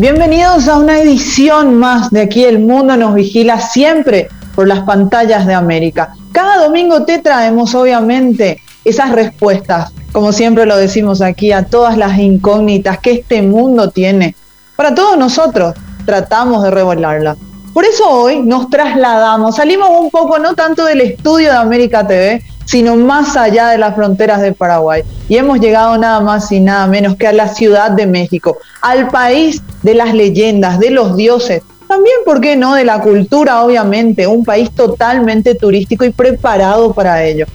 Bienvenidos a una edición más de Aquí el Mundo nos vigila, siempre por las pantallas de América. Cada domingo te traemos, obviamente, esas respuestas, como siempre lo decimos aquí, a todas las incógnitas que este mundo tiene. Para todos nosotros, tratamos de revelarlas. Por eso hoy nos trasladamos, salimos un poco no tanto del estudio de América TV, sino más allá de las fronteras de Paraguay. Y hemos llegado nada más y nada menos que a la Ciudad de México, al país de las leyendas, de los dioses, también, ¿por qué no?, de la cultura, obviamente, un país totalmente turístico y preparado para ello.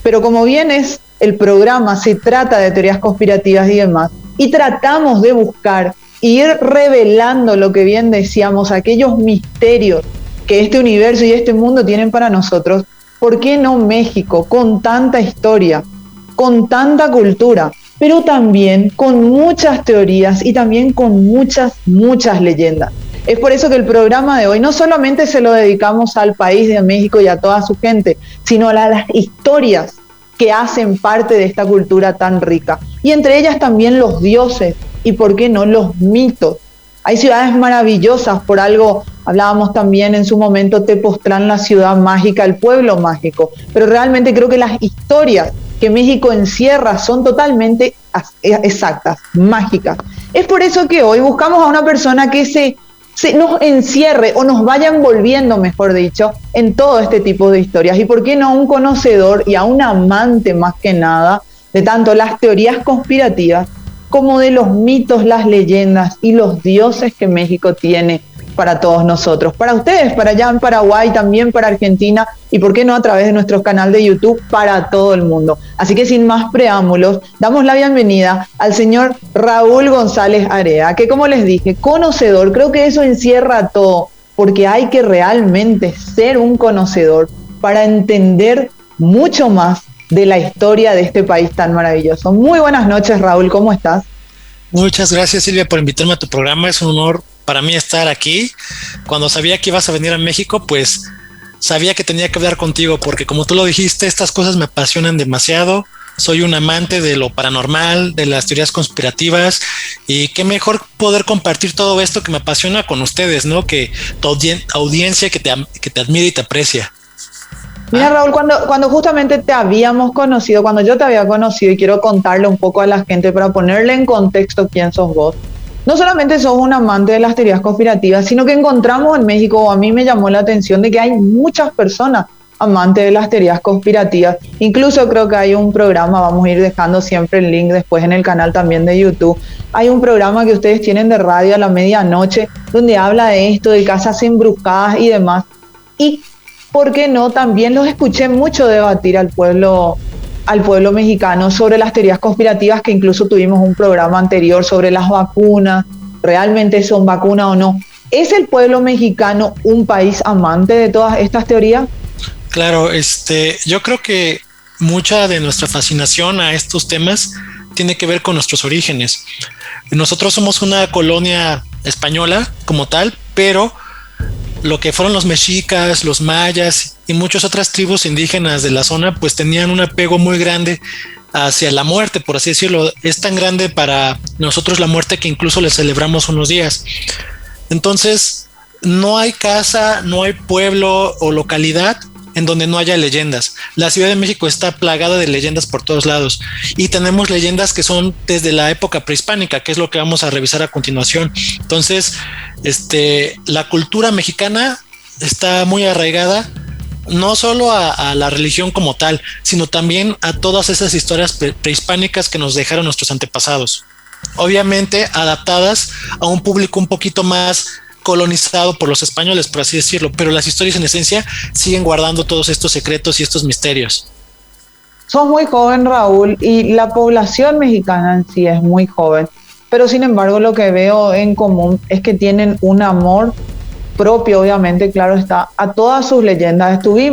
Pero como bien es el programa, se trata de teorías conspirativas y demás, y tratamos de buscar e ir revelando lo que bien decíamos, aquellos misterios que este universo y este mundo tienen para nosotros. ¿Por qué no México, con tanta historia, con tanta cultura, pero también con muchas teorías y también con muchas leyendas? Es por eso que el programa de hoy no solamente se lo dedicamos al país de México y a toda su gente, sino a las historias que hacen parte de esta cultura tan rica. Y entre ellas también los dioses y, ¿por qué no?, los mitos. Hay ciudades maravillosas, por algo hablábamos también en su momento Tepoztlán, la ciudad mágica, el pueblo mágico, pero realmente creo que las historias que México encierra son totalmente exactas, mágicas. Es por eso que hoy buscamos a una persona que se nos encierre o nos vaya envolviendo, mejor dicho, en todo este tipo de historias. Y por qué no un conocedor y a un amante más que nada de tanto las teorías conspirativas como de los mitos, las leyendas y los dioses que México tiene para todos nosotros, para ustedes, para allá en Paraguay, también para Argentina y por qué no a través de nuestro canal de YouTube para todo el mundo. Así que sin más preámbulos, damos la bienvenida al señor Raúl González Area, que, como les dije, conocedor, creo que eso encierra todo, porque hay que realmente ser un conocedor para entender mucho más de la historia de este país tan maravilloso. Muy buenas noches, Raúl, ¿cómo estás? Muchas gracias, Silvia, por invitarme a tu programa. Es un honor para mí estar aquí. Cuando sabía que ibas a venir a México, pues sabía que tenía que hablar contigo, porque como tú lo dijiste, estas cosas me apasionan demasiado. Soy un amante de lo paranormal, de las teorías conspirativas, y qué mejor poder compartir todo esto que me apasiona con ustedes, ¿no? Que tu audiencia que te admira y te aprecia. Mira, Raúl, cuando justamente te habíamos conocido, cuando yo te había conocido, y quiero contarle un poco a la gente para ponerle en contexto quién sos vos, no solamente sos un amante de las teorías conspirativas, sino que encontramos en México, o a mí me llamó la atención, de que hay muchas personas amantes de las teorías conspirativas. Incluso creo que hay un programa, vamos a ir dejando siempre el link después en el canal también de YouTube, hay un programa que ustedes tienen de radio a la medianoche, donde habla de esto, de casas embrujadas y demás. Y ¿por qué no? También los escuché mucho debatir al pueblo mexicano sobre las teorías conspirativas, que incluso tuvimos un programa anterior sobre las vacunas, ¿realmente son vacunas o no? ¿Es el pueblo mexicano un país amante de todas estas teorías? Claro, yo creo que mucha de nuestra fascinación a estos temas tiene que ver con nuestros orígenes. Nosotros somos una colonia española como tal, pero lo que fueron los mexicas, los mayas y muchas otras tribus indígenas de la zona, pues tenían un apego muy grande hacia la muerte, por así decirlo. Es tan grande para nosotros la muerte que incluso le celebramos unos días. Entonces, no hay casa, no hay pueblo o localidad en donde no haya leyendas. La Ciudad de México está plagada de leyendas por todos lados, y tenemos leyendas que son desde la época prehispánica, que es lo que vamos a revisar a continuación. Entonces, la cultura mexicana está muy arraigada no solo a la religión como tal, sino también a todas esas historias prehispánicas que nos dejaron nuestros antepasados, obviamente adaptadas a un público un poquito más colonizado por los españoles, por así decirlo, pero las historias en esencia siguen guardando todos estos secretos y estos misterios. Sos muy joven, Raúl, y la población mexicana en sí es muy joven, pero sin embargo lo que veo en común es que tienen un amor propio, obviamente, claro está, a todas sus leyendas. Le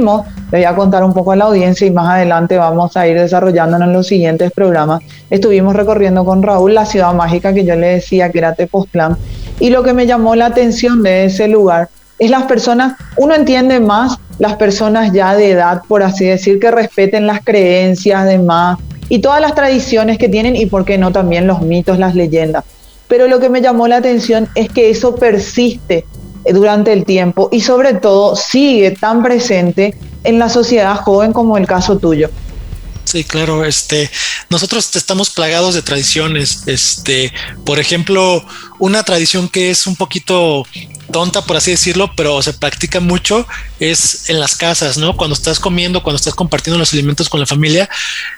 voy a contar un poco a la audiencia y más adelante vamos a ir desarrollándonos en los siguientes programas. Estuvimos recorriendo con Raúl la ciudad mágica que yo le decía que era Tepoztlán, y lo que me llamó la atención de ese lugar es las personas, uno entiende más las personas ya de edad, por así decir, que respeten las creencias, demás, y todas las tradiciones que tienen, y por qué no también los mitos, las leyendas. pero lo que me llamó la atención es que eso persiste durante el tiempo y sobre todo sigue tan presente en la sociedad joven como el caso tuyo. Sí, claro, nosotros estamos plagados de tradiciones, por ejemplo, una tradición que es un poquito tonta, por así decirlo, pero se practica mucho, es en las casas, ¿no? Cuando estás comiendo, cuando estás compartiendo los alimentos con la familia,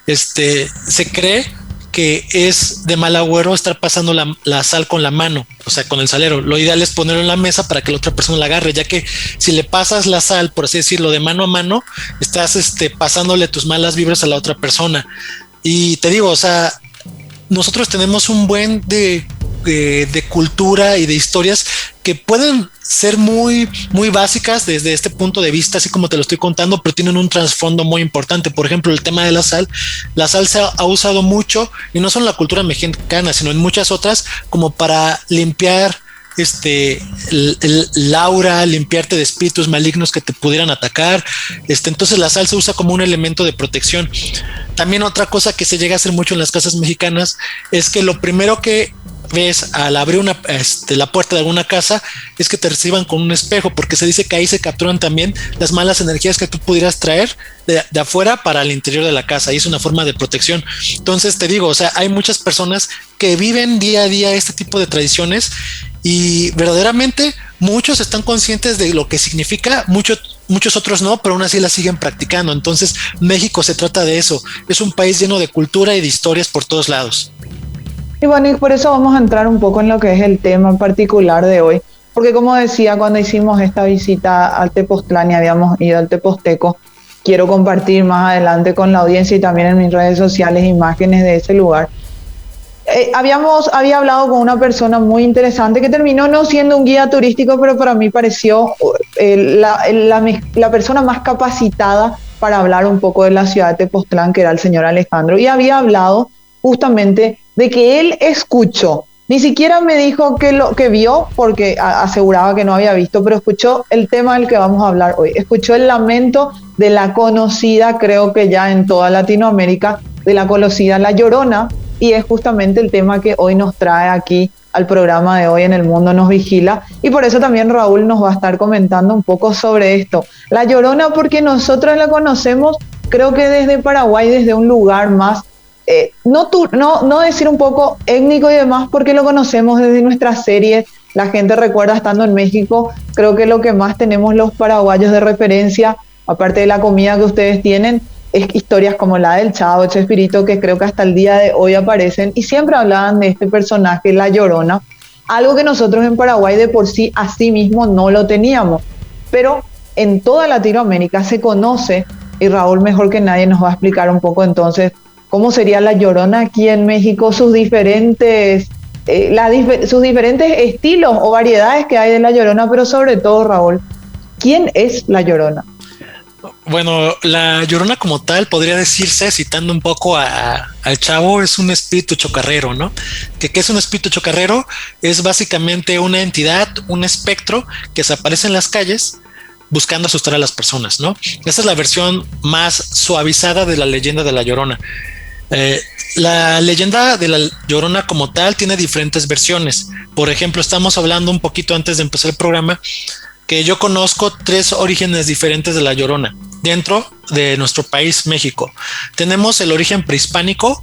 se cree que es de mal agüero estar pasando la sal con la mano, o sea, con el salero. Lo ideal es ponerlo en la mesa para que la otra persona la agarre, ya que si le pasas la sal, por así decirlo, de mano a mano, estás pasándole tus malas vibras a la otra persona. Y te digo, o sea, nosotros tenemos un buen de cultura y de historias que pueden ser muy, muy básicas desde este punto de vista, así como te lo estoy contando, pero tienen un trasfondo muy importante. Por ejemplo, el tema de la sal se ha usado mucho, y no solo en la cultura mexicana, sino en muchas otras, como para limpiar el aura, limpiarte de espíritus malignos que te pudieran atacar. Entonces la sal se usa como un elemento de protección. También otra cosa que se llega a hacer mucho en las casas mexicanas es que lo primero que ves al abrir la puerta de alguna casa es que te reciban con un espejo, porque se dice que ahí se capturan también las malas energías que tú pudieras traer de afuera para el interior de la casa, y es una forma de protección. Entonces te digo, o sea, hay muchas personas que viven día a día este tipo de tradiciones, y verdaderamente muchos están conscientes de lo que significa, muchos otros no, pero aún así la siguen practicando. Entonces México se trata de eso, es un país lleno de cultura y de historias por todos lados. Y bueno, y por eso vamos a entrar un poco en lo que es el tema en particular de hoy, porque como decía, cuando hicimos esta visita al Tepoztlán y habíamos ido al Teposteco, quiero compartir más adelante con la audiencia y también en mis redes sociales imágenes de ese lugar. Había hablado con una persona muy interesante que terminó no siendo un guía turístico, pero para mí pareció la persona más capacitada para hablar un poco de la ciudad de Tepoztlán, que era el señor Alejandro, y había hablado justamente de que él escuchó, ni siquiera me dijo que lo que vio, porque aseguraba que no había visto, pero escuchó el tema del que vamos a hablar hoy, escuchó el lamento de la conocida, creo que ya en toda Latinoamérica, de la conocida La Llorona, y es justamente el tema que hoy nos trae aquí al programa de hoy en El Mundo Nos Vigila, y por eso también Raúl nos va a estar comentando un poco sobre esto. La Llorona, porque nosotros la conocemos, creo que desde Paraguay, desde un lugar más no decir un poco étnico y demás, porque lo conocemos desde nuestras series. La gente recuerda estando en México, creo que lo que más tenemos los paraguayos de referencia, aparte de la comida que ustedes tienen, es historias como la del Chavo, Chespirito, que creo que hasta el día de hoy aparecen, y siempre hablaban de este personaje, La Llorona, algo que nosotros en Paraguay de por sí, así mismo, no lo teníamos, pero en toda Latinoamérica se conoce, y Raúl mejor que nadie nos va a explicar un poco entonces cómo sería La Llorona aquí en México, sus diferentes estilos o variedades que hay de La Llorona, pero sobre todo, Raúl, ¿quién es La Llorona? Bueno, La Llorona como tal podría decirse, citando un poco al Chavo, es un espíritu chocarrero, ¿no? ¿Qué es un espíritu chocarrero? Es básicamente una entidad, un espectro que se aparece en las calles buscando asustar a las personas, ¿no? Esa es la versión más suavizada de la leyenda de La Llorona. La leyenda de La Llorona como tal tiene diferentes versiones. Por ejemplo, estamos hablando un poquito antes de empezar el programa que yo conozco 3 orígenes diferentes de La Llorona dentro de nuestro país, México. Tenemos el origen prehispánico,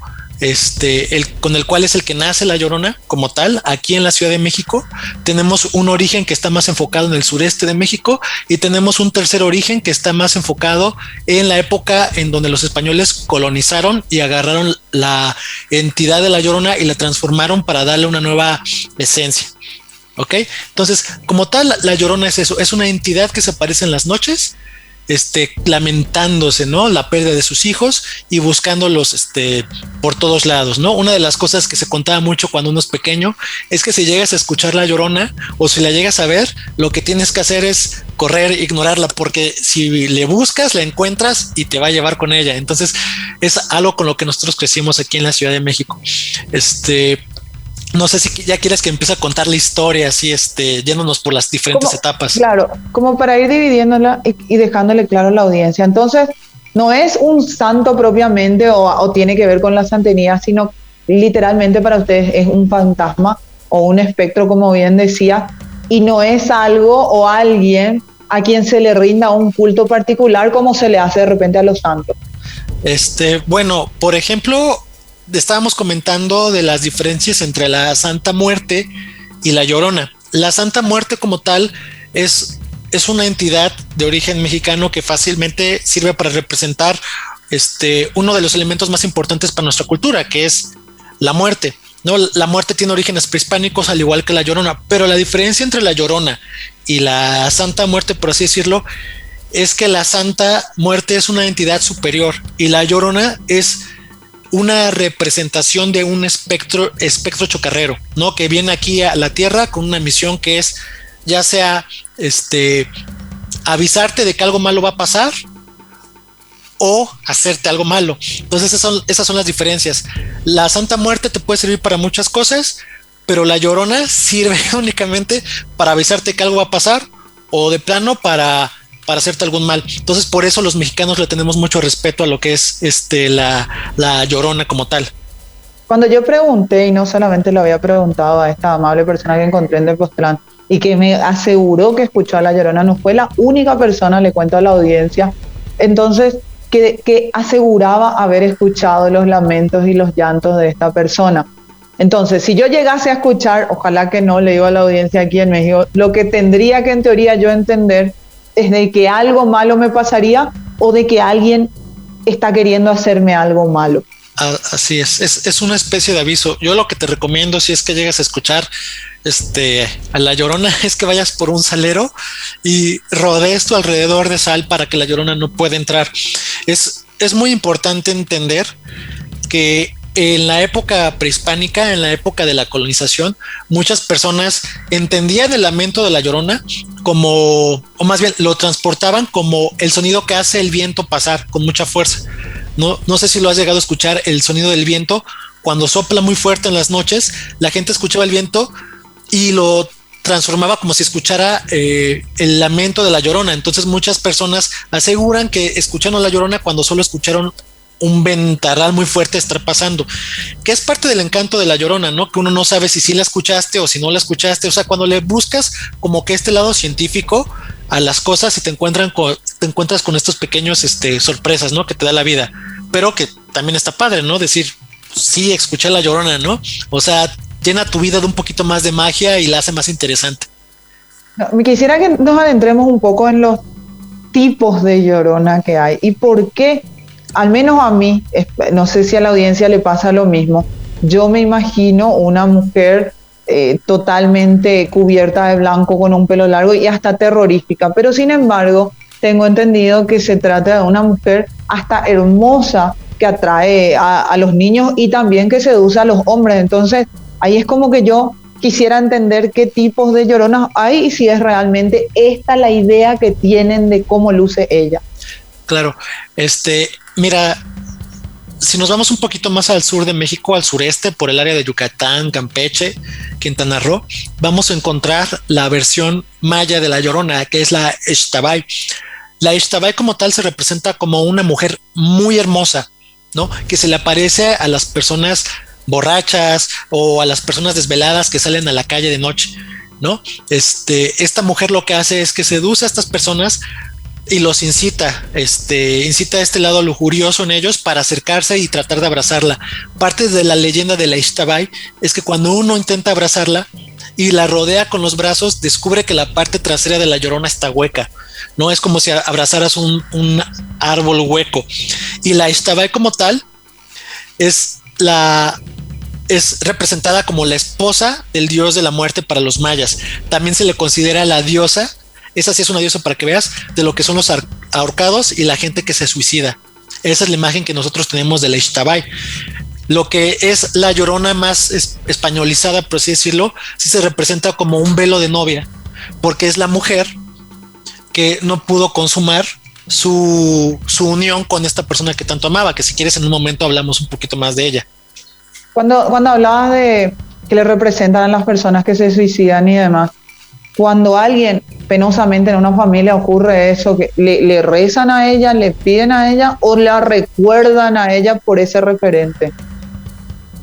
con el cual es el que nace La Llorona como tal, aquí en la Ciudad de México. Tenemos un origen que está más enfocado en el sureste de México, y tenemos un tercer origen que está más enfocado en la época en donde los españoles colonizaron y agarraron la entidad de La Llorona y la transformaron para darle una nueva esencia. ¿Ok? Entonces, como tal, La Llorona es eso, es una entidad que se aparece en las noches, lamentándose, ¿no? La pérdida de sus hijos y buscándolos, por todos lados, ¿no? Una de las cosas que se contaba mucho cuando uno es pequeño es que si llegas a escuchar La Llorona o si la llegas a ver, lo que tienes que hacer es correr, ignorarla, porque si le buscas, la encuentras y te va a llevar con ella. Entonces, es algo con lo que nosotros crecimos aquí en la Ciudad de México. No sé si ya quieres que empiece a contar la historia, así, yéndonos por las diferentes etapas. Claro, como para ir dividiéndola y dejándole claro a la audiencia. Entonces, no es un santo propiamente o tiene que ver con la santería, sino literalmente para ustedes es un fantasma o un espectro, como bien decía, y no es algo o alguien a quien se le rinda un culto particular como se le hace de repente a los santos. Bueno, por ejemplo, estábamos comentando de las diferencias entre la Santa Muerte y la Llorona. La Santa Muerte como tal es una entidad de origen mexicano que fácilmente sirve para representar uno de los elementos más importantes para nuestra cultura, que es la muerte. ¿No? La muerte tiene orígenes prehispánicos al igual que la Llorona, pero la diferencia entre la Llorona y la Santa Muerte, por así decirlo, es que la Santa Muerte es una entidad superior y la Llorona es una representación de un espectro chocarrero, ¿no? Que viene aquí a la Tierra con una misión que es ya sea avisarte de que algo malo va a pasar o hacerte algo malo. Entonces esas son las diferencias. La Santa Muerte te puede servir para muchas cosas, pero la Llorona sirve únicamente para avisarte que algo va a pasar o de plano para hacerte algún mal. Entonces por eso los mexicanos le tenemos mucho respeto a lo que es la Llorona como tal. Cuando yo pregunté, y no solamente lo había preguntado a esta amable persona que encontré en Tepoztlán y que me aseguró que escuchó a la Llorona, no fue la única persona, le cuento a la audiencia, entonces que aseguraba haber escuchado los lamentos y los llantos de esta persona. Entonces, si yo llegase a escuchar, ojalá que no, le digo a la audiencia aquí en México, lo que tendría que en teoría yo entender es de que algo malo me pasaría o de que alguien está queriendo hacerme algo malo. Así es una especie de aviso. Yo lo que te recomiendo, si es que llegas a escuchar a la Llorona, es que vayas por un salero y rodees tu alrededor de sal para que la Llorona no pueda entrar. Es muy importante entender que en la época prehispánica, en la época de la colonización, muchas personas entendían el lamento de la Llorona como, o más bien lo transportaban como el sonido que hace el viento pasar con mucha fuerza. No sé si lo has llegado a escuchar, el sonido del viento. Cuando sopla muy fuerte en las noches, la gente escuchaba el viento y lo transformaba como si escuchara el lamento de la Llorona. Entonces muchas personas aseguran que escucharon a la Llorona cuando solo escucharon un ventarrón muy fuerte estar pasando, que es parte del encanto de la Llorona, ¿no? Que uno no sabe si sí la escuchaste o si no la escuchaste. O sea, cuando le buscas como que este lado científico a las cosas y te encuentras con estos pequeños sorpresas, ¿no? Que te da la vida, pero que también está padre, ¿no? Decir, sí, escuché la Llorona, ¿no? O sea, llena tu vida de un poquito más de magia y la hace más interesante. Me quisiera que nos adentremos un poco en los tipos de Llorona que hay y por qué, al menos a mí, no sé si a la audiencia le pasa lo mismo, yo me imagino una mujer totalmente cubierta de blanco con un pelo largo y hasta terrorífica, pero sin embargo tengo entendido que se trata de una mujer hasta hermosa que atrae a los niños y también que seduce a los hombres. Entonces ahí es como que yo quisiera entender qué tipos de Lloronas hay y si es realmente esta la idea que tienen de cómo luce ella. Claro, mira, si nos vamos un poquito más al sur de México, al sureste, por el área de Yucatán, Campeche, Quintana Roo, vamos a encontrar la versión maya de la Llorona, que es la Ixtabay. La Ixtabay como tal se representa como una mujer muy hermosa, ¿no? Que se le aparece a las personas borrachas o a las personas desveladas que salen a la calle de noche, ¿no? Esta mujer lo que hace es que seduce a estas personas y los incita a este lado lujurioso en ellos para acercarse y tratar de abrazarla. Parte de la leyenda de la Ixtabay es que cuando uno intenta abrazarla y la rodea con los brazos, descubre que la parte trasera de la Llorona está hueca, ¿no? Es como si abrazaras un árbol hueco. Y la Ixtabay como tal es representada como la esposa del dios de la muerte para los mayas. También se le considera la diosa. Esa sí es una diosa, para que veas, de lo que son los ahorcados y la gente que se suicida. Esa es la imagen que nosotros tenemos de la Ixtabay. Lo que es la Llorona más españolizada, por así decirlo, sí se representa como un velo de novia, porque es la mujer que no pudo consumar su unión con esta persona que tanto amaba, que si quieres en un momento hablamos un poquito más de ella. Cuando hablabas de que le representan a las personas que se suicidan y demás, cuando alguien penosamente en una familia ocurre eso, que le rezan a ella, le piden a ella o la recuerdan a ella por ese referente.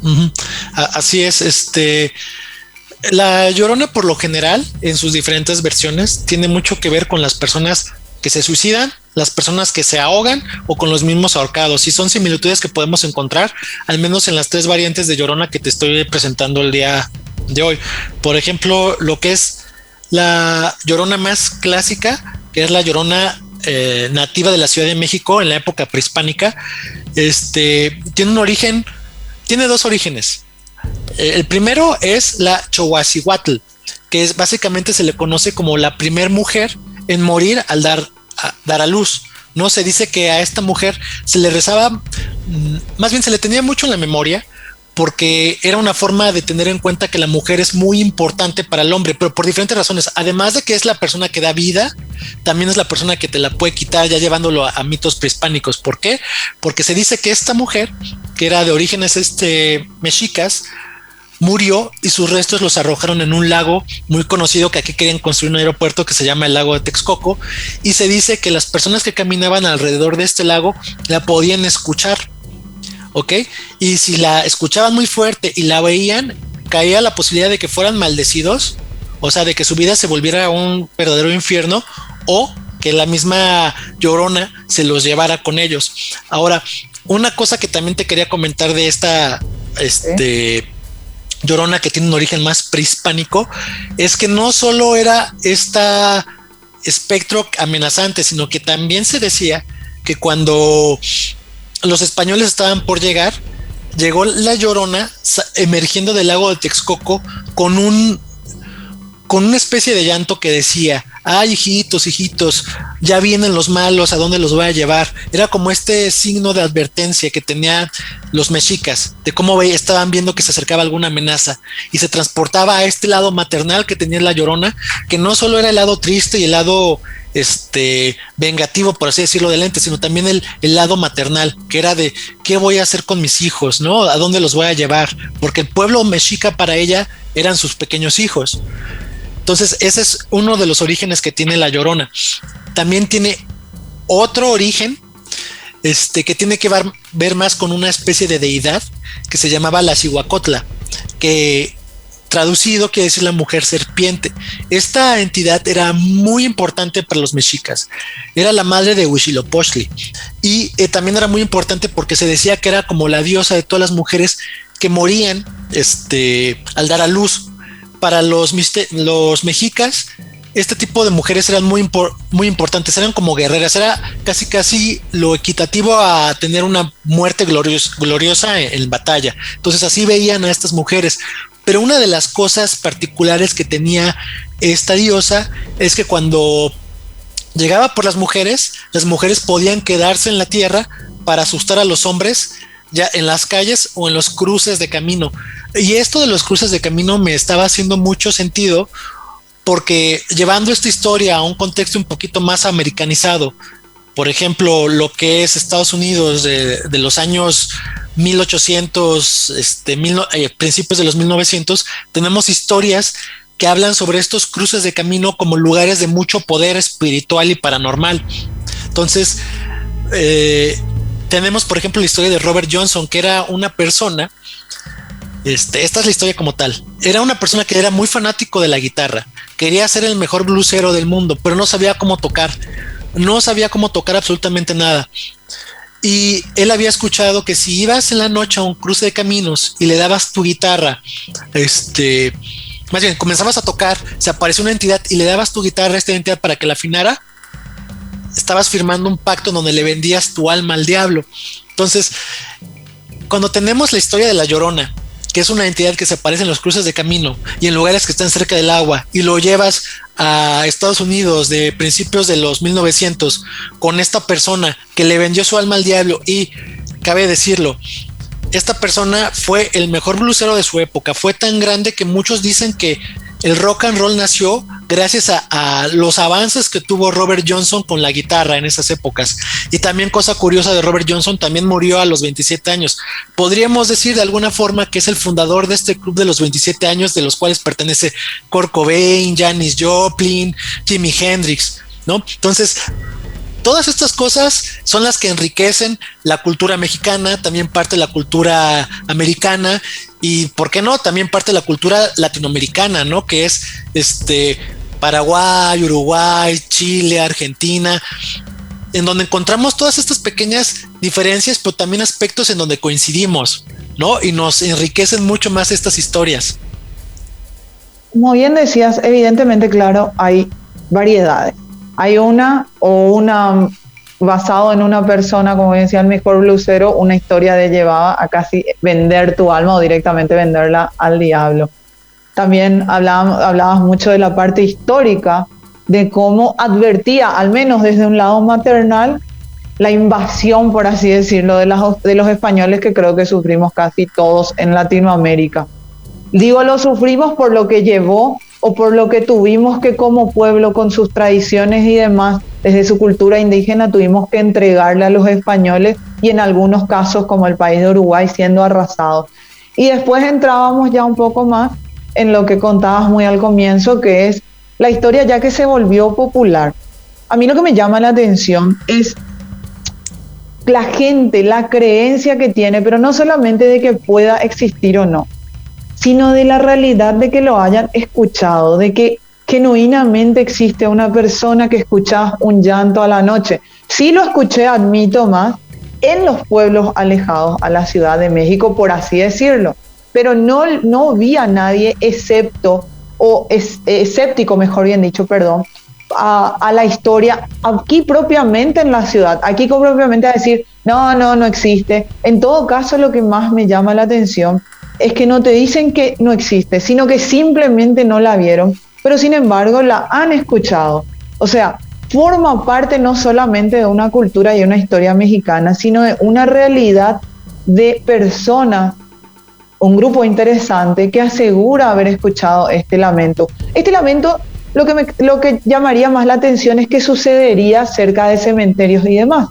Uh-huh. Así es, La Llorona, por lo general, en sus diferentes versiones, tiene mucho que ver con las personas que se suicidan, las personas que se ahogan o con los mismos ahorcados. Y son similitudes que podemos encontrar, al menos en las 3 variantes de Llorona que te estoy presentando el día de hoy. Por ejemplo, lo que es la Llorona más clásica, que es la Llorona nativa de la Ciudad de México en la época prehispánica, tiene un origen, tiene 2 orígenes. El primero es la Chowacihuatl, que es básicamente se le conoce como la primer mujer en morir al dar a luz. No se dice que a esta mujer se le rezaba, más bien se le tenía mucho en la memoria, porque era una forma de tener en cuenta que la mujer es muy importante para el hombre, pero por diferentes razones. Además de que es la persona que da vida, también es la persona que te la puede quitar, ya llevándolo a mitos prehispánicos. ¿Por qué? Porque se dice que esta mujer, que era de orígenes mexicas, murió y sus restos los arrojaron en un lago muy conocido, que aquí querían construir un aeropuerto, que se llama el lago de Texcoco, y se dice que las personas que caminaban alrededor de este lago la podían escuchar. ¿Ok? Y si la escuchaban muy fuerte y la veían, caía la posibilidad de que fueran maldecidos, o sea, de que su vida se volviera un verdadero infierno, o que la misma Llorona se los llevara con ellos. Ahora, una cosa que también te quería comentar de esta Llorona, que tiene un origen más prehispánico, es que no solo era esta espectro amenazante, sino que también se decía que cuando los españoles estaban por llegar, llegó la Llorona emergiendo del lago de Texcoco con una especie de llanto que decía: ay, hijitos, hijitos, ya vienen los malos, ¿a dónde los voy a llevar? Era como este signo de advertencia que tenían los mexicas, de cómo estaban viendo que se acercaba alguna amenaza, y se transportaba a este lado maternal que tenía la Llorona, que no solo era el lado triste y el lado vengativo, por así decirlo, del ente, sino también el lado maternal, que era de qué voy a hacer con mis hijos, ¿no? ¿A dónde los voy a llevar? Porque el pueblo mexica para ella eran sus pequeños hijos. Entonces, ese es uno de los orígenes que tiene la Llorona. También tiene otro origen, que tiene que ver más con una especie de deidad que se llamaba la Cihuacotla, que traducido quiere decir la mujer serpiente. Esta entidad era muy importante para los mexicas. Era la madre de Huitzilopochtli, y también era muy importante porque se decía que era como la diosa de todas las mujeres que morían al dar a luz. Para los mexicas, este tipo de mujeres eran muy importantes, eran como guerreras, era casi lo equitativo a tener una muerte gloriosa en batalla. Entonces así veían a estas mujeres. Pero una de las cosas particulares que tenía esta diosa es que cuando llegaba por las mujeres podían quedarse en la tierra para asustar a los hombres, ya en las calles o en los cruces de camino. Y esto de los cruces de camino me estaba haciendo mucho sentido, porque llevando esta historia a un contexto un poquito más americanizado, por ejemplo, lo que es Estados Unidos de los años 1800, principios de los 1900, tenemos historias que hablan sobre estos cruces de camino como lugares de mucho poder espiritual y paranormal. Entonces, tenemos, por ejemplo, la historia de Robert Johnson, que era una persona, esta es la historia como tal. Era una persona que era muy fanático de la guitarra, quería ser el mejor bluesero del mundo, pero no sabía cómo tocar absolutamente nada. Y él había escuchado que si ibas en la noche a un cruce de caminos y le dabas tu guitarra, más bien comenzabas a tocar, se apareció una entidad y le dabas tu guitarra a esta entidad para que la afinara, estabas firmando un pacto donde le vendías tu alma al diablo. Entonces, cuando tenemos la historia de la Llorona, que es una entidad que se aparece en los cruces de camino y en lugares que están cerca del agua, y lo llevas a Estados Unidos de principios de los 1900 con esta persona que le vendió su alma al diablo, y cabe decirlo, esta persona fue el mejor bluesero de su época, fue tan grande que muchos dicen que el rock and roll nació gracias a los avances que tuvo Robert Johnson con la guitarra en esas épocas. Y también, cosa curiosa de Robert Johnson, también murió a los 27 años. Podríamos decir de alguna forma que es el fundador de este club de los 27 años, de los cuales pertenece Kurt Cobain, Janis Joplin, Jimi Hendrix, ¿no? Entonces, todas estas cosas son las que enriquecen la cultura mexicana, también parte de la cultura americana y, ¿por qué no?, también parte de la cultura latinoamericana, ¿no? Que es Paraguay, Uruguay, Chile, Argentina, en donde encontramos todas estas pequeñas diferencias, pero también aspectos en donde coincidimos, ¿no? Y nos enriquecen mucho más estas historias. Como bien decías, evidentemente, claro, hay variedades. Hay una basado en una persona, como decía el mejor blusero, una historia de llevaba a casi vender tu alma o directamente venderla al diablo. También hablabas mucho de la parte histórica, de cómo advertía, al menos desde un lado maternal, la invasión, por así decirlo, de los españoles, que creo que sufrimos casi todos en Latinoamérica. Digo, lo sufrimos por lo que llevó o por lo que tuvimos que, como pueblo, con sus tradiciones y demás, desde su cultura indígena, tuvimos que entregarle a los españoles y en algunos casos, como el país de Uruguay, siendo arrasados. Y después entrábamos ya un poco más en lo que contabas muy al comienzo, que es la historia ya que se volvió popular. A mí lo que me llama la atención es la gente, la creencia que tiene, pero no solamente de que pueda existir o no, sino de la realidad de que lo hayan escuchado, de que genuinamente existe una persona que escucha un llanto a la noche. Sí lo escuché, admito más, en los pueblos alejados a la Ciudad de México, por así decirlo, pero no vi a nadie escéptico, mejor bien dicho, perdón, a la historia aquí propiamente en la ciudad, aquí propiamente a decir, no existe. En todo caso, lo que más me llama la atención es que no te dicen que no existe, sino que simplemente no la vieron, pero sin embargo la han escuchado. O sea, forma parte no solamente de una cultura y una historia mexicana, sino de una realidad de personas, un grupo interesante que asegura haber escuchado este lamento. Este lamento, lo que llamaría más la atención es que sucedería cerca de cementerios y demás.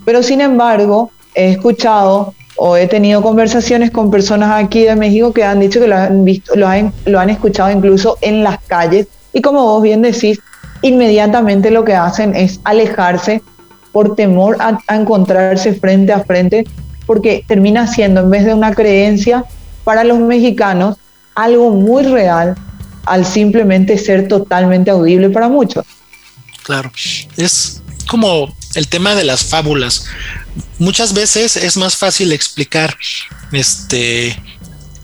Pero sin embargo, he escuchado o he tenido conversaciones con personas aquí de México que han dicho que lo han visto, lo han escuchado incluso en las calles, y como vos bien decís, inmediatamente lo que hacen es alejarse por temor a encontrarse frente a frente, porque termina siendo, en vez de una creencia, para los mexicanos algo muy real, al simplemente ser totalmente audible para muchos. Claro, es como el tema de las fábulas. Muchas veces es más fácil explicar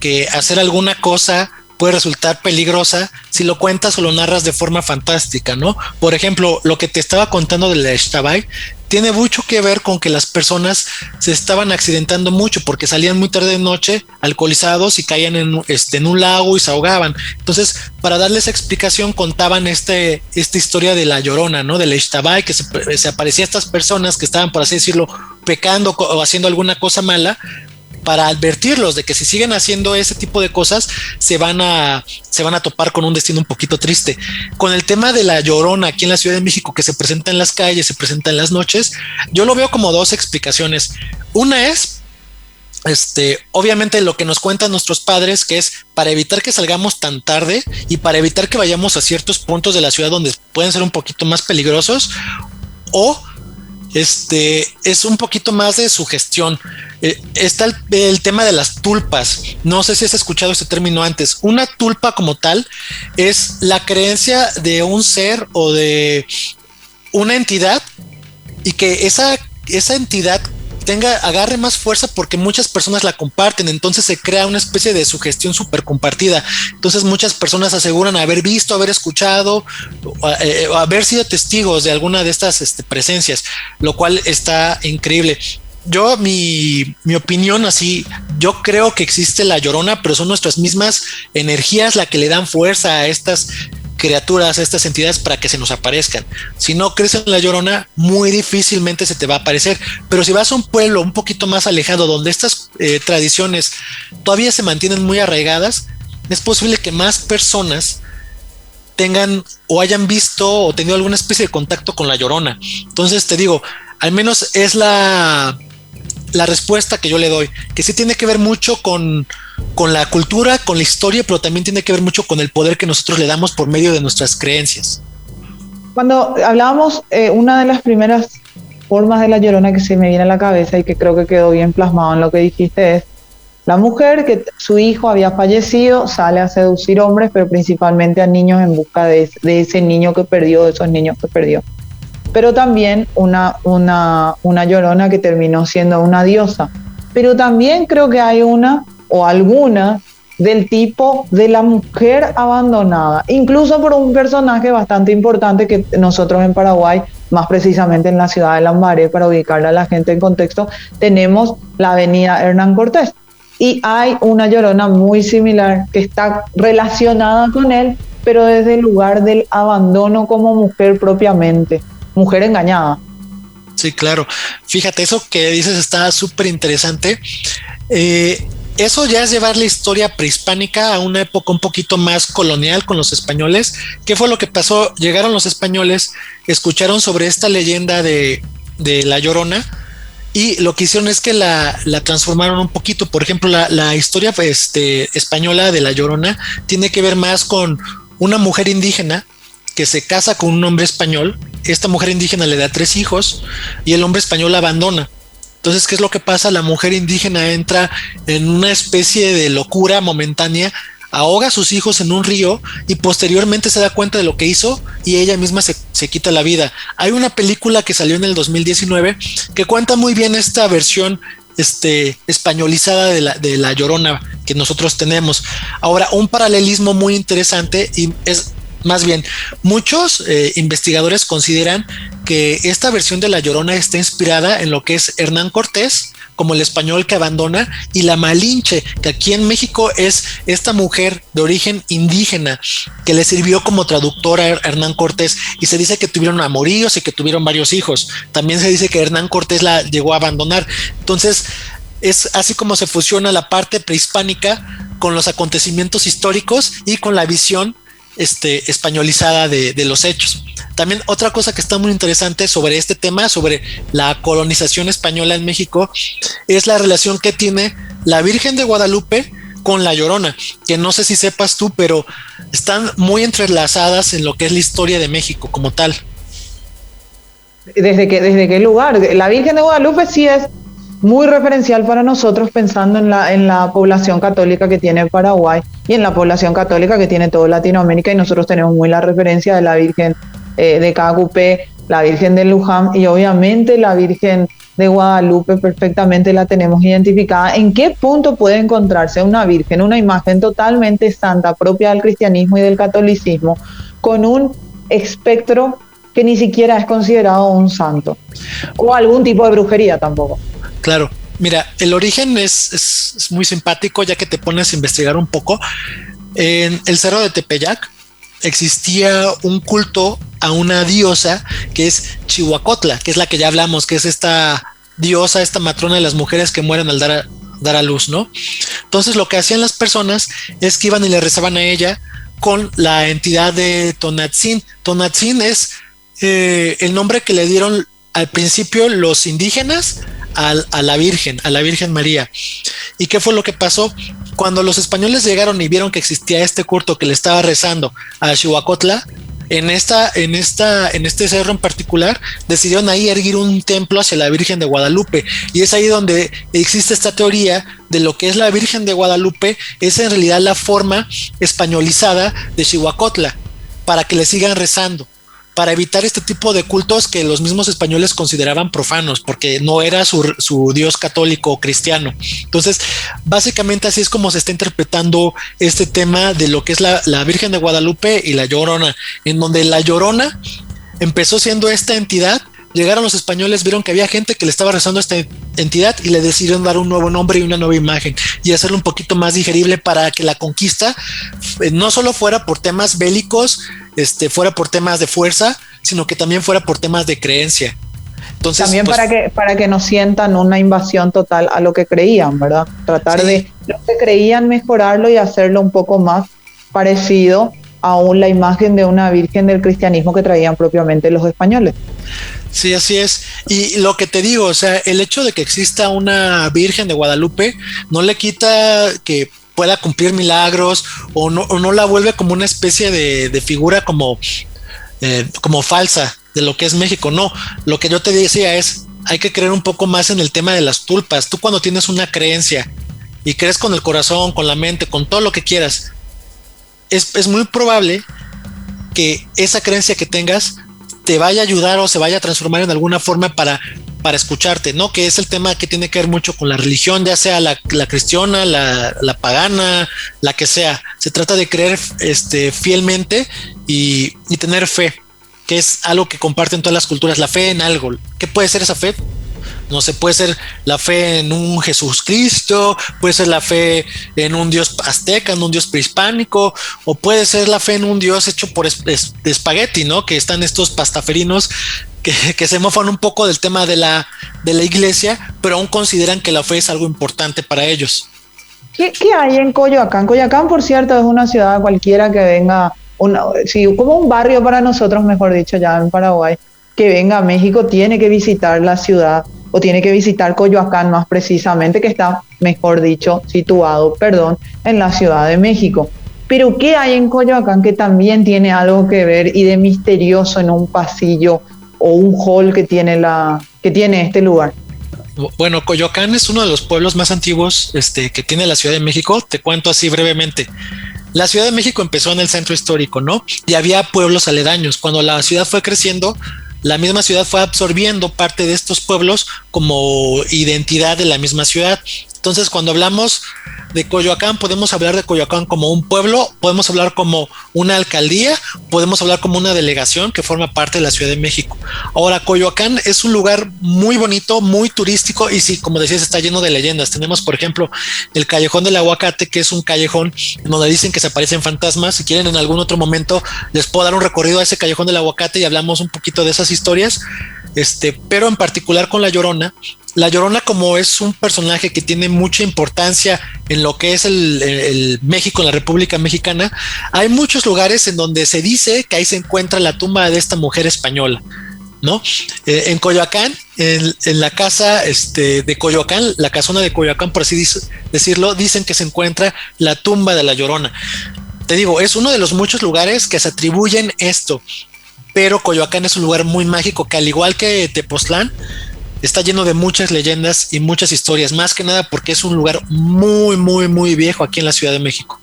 que hacer alguna cosa puede resultar peligrosa si lo cuentas o lo narras de forma fantástica, ¿no? Por ejemplo, lo que te estaba contando de la Ixtabay tiene mucho que ver con que las personas se estaban accidentando mucho porque salían muy tarde de noche alcoholizados y caían en un lago y se ahogaban. Entonces, para darles explicación, contaban esta historia de la Llorona, ¿no? De la Ixtabay, que se aparecía a estas personas que estaban, por así decirlo, pecando o haciendo alguna cosa mala, para advertirlos de que si siguen haciendo ese tipo de cosas se van a topar con un destino un poquito triste. Con el tema de la Llorona aquí en la Ciudad de México, que se presenta en las calles, se presenta en las noches, yo lo veo como dos explicaciones. Una es obviamente lo que nos cuentan nuestros padres, que es para evitar que salgamos tan tarde y para evitar que vayamos a ciertos puntos de la ciudad donde pueden ser un poquito más peligrosos, o es un poquito más de sugestión. Está el tema de las tulpas. No sé si has escuchado este término antes. Una tulpa como tal es la creencia de un ser o de una entidad, y que esa entidad agarre más fuerza porque muchas personas la comparten. Entonces se crea una especie de sugestión súper compartida. Entonces muchas personas aseguran haber visto, haber escuchado o haber sido testigos de alguna de estas presencias, lo cual está increíble. Yo, mi opinión así, yo creo que existe la Llorona, pero son nuestras mismas energías las que le dan fuerza a estas criaturas, a estas entidades, para que se nos aparezcan. Si no crees en la Llorona, muy difícilmente se te va a aparecer. Pero si vas a un pueblo un poquito más alejado, donde estas tradiciones todavía se mantienen muy arraigadas, es posible que más personas tengan o hayan visto o tenido alguna especie de contacto con la Llorona. Entonces te digo, al menos es la respuesta que yo le doy, que sí tiene que ver mucho con la cultura, con la historia, pero también tiene que ver mucho con el poder que nosotros le damos por medio de nuestras creencias. Cuando hablábamos, una de las primeras formas de la Llorona que se me viene a la cabeza y que creo que quedó bien plasmado en lo que dijiste es la mujer que su hijo había fallecido, sale a seducir hombres, pero principalmente a niños en busca de ese niño que perdió, de esos niños que perdió. Pero también una Llorona que terminó siendo una diosa. Pero también creo que hay una o alguna del tipo de la mujer abandonada, incluso por un personaje bastante importante que nosotros en Paraguay, más precisamente en la ciudad de Lambaré, para ubicarle a la gente en contexto, tenemos la avenida Hernán Cortés. Y hay una Llorona muy similar que está relacionada con él, pero desde el lugar del abandono como mujer propiamente, mujer engañada. Sí, claro. Fíjate, eso que dices está súper interesante. Eso ya es llevar la historia prehispánica a una época un poquito más colonial con los españoles. ¿Qué fue lo que pasó? Llegaron los españoles, escucharon sobre esta leyenda de la Llorona y lo que hicieron es que la transformaron un poquito. Por ejemplo, la historia española de la Llorona tiene que ver más con una mujer indígena que se casa con un hombre español. Esta mujer indígena le da 3 hijos y el hombre español la abandona. Entonces, ¿qué es lo que pasa? La mujer indígena entra en una especie de locura momentánea, ahoga a sus hijos en un río y posteriormente se da cuenta de lo que hizo y ella misma se quita la vida. Hay una película que salió en el 2019 que cuenta muy bien esta versión españolizada de la Llorona que nosotros tenemos. Ahora, un paralelismo muy interesante y es más bien, muchos investigadores consideran que esta versión de la Llorona está inspirada en lo que es Hernán Cortés, como el español que abandona, y la Malinche, que aquí en México es esta mujer de origen indígena que le sirvió como traductora a Hernán Cortés, y se dice que tuvieron amoríos y que tuvieron varios hijos. También se dice que Hernán Cortés la llegó a abandonar. Entonces, es así como se fusiona la parte prehispánica con los acontecimientos históricos y con la visión españolizada de los hechos. También otra cosa que está muy interesante sobre este tema, sobre la colonización española en México, es la relación que tiene la Virgen de Guadalupe con la Llorona, que no sé si sepas tú, pero están muy entrelazadas en lo que es la historia de México como tal. ¿Desde qué lugar? La Virgen de Guadalupe sí es muy referencial para nosotros pensando en la población católica que tiene Paraguay y en la población católica que tiene toda Latinoamérica, y nosotros tenemos muy la referencia de la Virgen de Cacupé, la Virgen de Luján y obviamente la Virgen de Guadalupe perfectamente la tenemos identificada. ¿En qué punto puede encontrarse una Virgen, una imagen totalmente santa propia del cristianismo y del catolicismo con un espectro que ni siquiera es considerado un santo o algún tipo de brujería tampoco? Claro, mira, el origen es muy simpático, ya que te pones a investigar un poco. En el Cerro de Tepeyac existía un culto a una diosa que es Chihuacotla, que es la que ya hablamos, que es esta diosa, esta matrona de las mujeres que mueren al dar a luz, ¿no? Entonces lo que hacían las personas es que iban y le rezaban a ella con la entidad de Tonatzin. Tonatzin es el nombre que le dieron al principio los indígenas a la Virgen María. ¿Y qué fue lo que pasó? Cuando los españoles llegaron y vieron que existía este culto que le estaba rezando a Chihuacotla, en este cerro en particular, decidieron ahí erguir un templo hacia la Virgen de Guadalupe. Y es ahí donde existe esta teoría de lo que es la Virgen de Guadalupe, es en realidad la forma españolizada de Chihuacotla, para que le sigan rezando, para evitar este tipo de cultos que los mismos españoles consideraban profanos, porque no era su Dios católico o cristiano. Entonces, básicamente así es como se está interpretando este tema de lo que es la Virgen de Guadalupe y la Llorona, en donde la Llorona empezó siendo esta entidad. Llegaron los españoles, vieron que había gente que le estaba rezando a esta entidad y le decidieron dar un nuevo nombre y una nueva imagen y hacerlo un poquito más digerible para que la conquista no solo fuera por temas bélicos, fuera por temas de fuerza, sino que también fuera por temas de creencia. Entonces, también pues, para que no sientan una invasión total a lo que creían, ¿verdad? Tratar sí, de lo que creían mejorarlo y hacerlo un poco más parecido a la imagen de una virgen del cristianismo que traían propiamente los españoles. Sí, así es. Y lo que te digo, o sea, el hecho de que exista una Virgen de Guadalupe no le quita que pueda cumplir milagros o no la vuelve como una especie de figura como falsa. de lo que es México. No, lo que yo te decía es, hay que creer un poco más en el tema de las tulpas. Tú cuando tienes una creencia y crees con el corazón, con la mente, con todo lo que quieras, es muy probable que esa creencia que tengas te vaya a ayudar o se vaya a transformar en alguna forma para escucharte, ¿no? Que es el tema que tiene que ver mucho con la religión, ya sea la cristiana, la pagana, la que sea. Se trata de creer fielmente y tener fe, que es algo que comparten todas las culturas, la fe en algo. ¿Qué puede ser esa fe? No sé, puede ser la fe en un Jesucristo, puede ser la fe en un dios azteca, en un dios prehispánico, o puede ser la fe en un dios hecho por espagueti, ¿no? Que están estos pastaferinos que se mofan un poco del tema de la iglesia, pero aún consideran que la fe es algo importante para ellos. ¿Qué hay en Coyoacán? Coyoacán, por cierto, es una ciudad cualquiera que venga, como un barrio para nosotros, mejor dicho, ya en Paraguay, que venga a México, tiene que visitar la ciudad, o tiene que visitar Coyoacán más precisamente, que está, mejor dicho, situado, en la Ciudad de México. Pero ¿qué hay en Coyoacán que también tiene algo que ver y de misterioso en un pasillo o un hall que tiene este lugar? Bueno, Coyoacán es uno de los pueblos más antiguos que tiene la Ciudad de México. Te cuento así brevemente. La Ciudad de México empezó en el centro histórico, ¿no? Y había pueblos aledaños. Cuando la ciudad fue creciendo, la misma ciudad fue absorbiendo parte de estos pueblos como identidad de la misma ciudad. Entonces, cuando hablamos de Coyoacán, podemos hablar de Coyoacán como un pueblo, podemos hablar como una alcaldía, podemos hablar como una delegación que forma parte de la Ciudad de México. Ahora, Coyoacán es un lugar muy bonito, muy turístico y sí, como decías, está lleno de leyendas. Tenemos, por ejemplo, el Callejón del Aguacate, que es un callejón donde dicen que se aparecen fantasmas. Si quieren, en algún otro momento les puedo dar un recorrido a ese Callejón del Aguacate y hablamos un poquito de esas historias. Pero en particular con La Llorona. La Llorona, como es un personaje que tiene mucha importancia en lo que es el México, en la República Mexicana, hay muchos lugares en donde se dice que ahí se encuentra la tumba de esta mujer española, ¿no? En Coyoacán, en la casa de Coyoacán, la casona de Coyoacán, por así decirlo, dicen que se encuentra la tumba de La Llorona. Te digo, es uno de los muchos lugares que se atribuyen esto, pero Coyoacán es un lugar muy mágico que, al igual que Tepoztlán, está lleno de muchas leyendas y muchas historias, más que nada porque es un lugar muy, muy, muy viejo aquí en la Ciudad de México.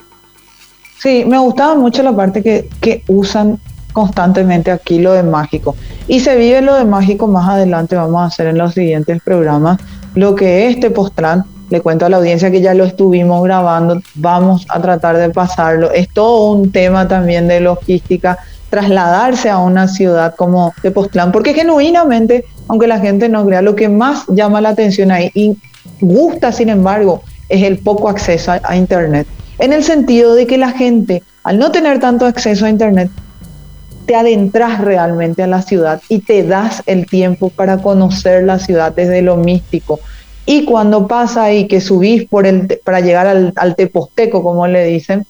Sí, me gustaba mucho la parte que usan constantemente aquí, lo de mágico. Y se vive lo de mágico más adelante, vamos a hacer en los siguientes programas. Lo que es Tepoztlán, le cuento a la audiencia que ya lo estuvimos grabando, vamos a tratar de pasarlo. Es todo un tema también de logística, trasladarse a una ciudad como Tepoztlán, porque genuinamente, aunque la gente no crea, lo que más llama la atención ahí y gusta, sin embargo, es el poco acceso a Internet, en el sentido de que la gente, al no tener tanto acceso a Internet, te adentras realmente a la ciudad y te das el tiempo para conocer la ciudad desde lo místico. Y cuando pasa ahí que subís para llegar al Teposteco, como le dicen,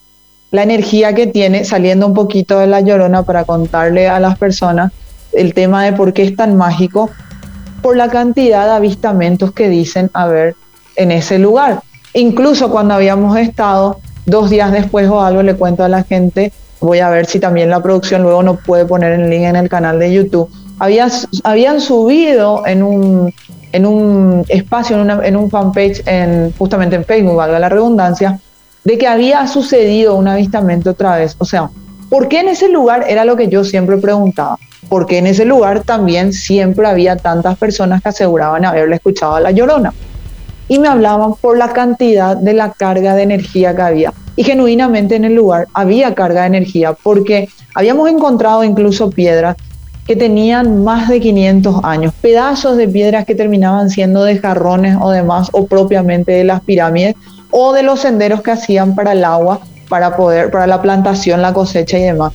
la energía que tiene, saliendo un poquito de La Llorona para contarle a las personas el tema de por qué es tan mágico, por la cantidad de avistamientos que dicen haber en ese lugar. Incluso cuando habíamos estado 2 días después o algo, le cuento a la gente, voy a ver si también la producción luego nos puede poner el link en el canal de YouTube, habían subido en un espacio, en un fanpage, justamente en Facebook, valga la redundancia, de que había sucedido un avistamiento otra vez. O sea, ¿por qué en ese lugar? Era lo que yo siempre preguntaba. ¿Por qué en ese lugar también siempre había tantas personas que aseguraban haberle escuchado a La Llorona? Y me hablaban por la cantidad de la carga de energía que había. Y genuinamente en el lugar había carga de energía, porque habíamos encontrado incluso piedras que tenían más de 500 años, pedazos de piedras que terminaban siendo de jarrones o demás, o propiamente de las pirámides, o de los senderos que hacían para el agua, para la plantación, la cosecha y demás.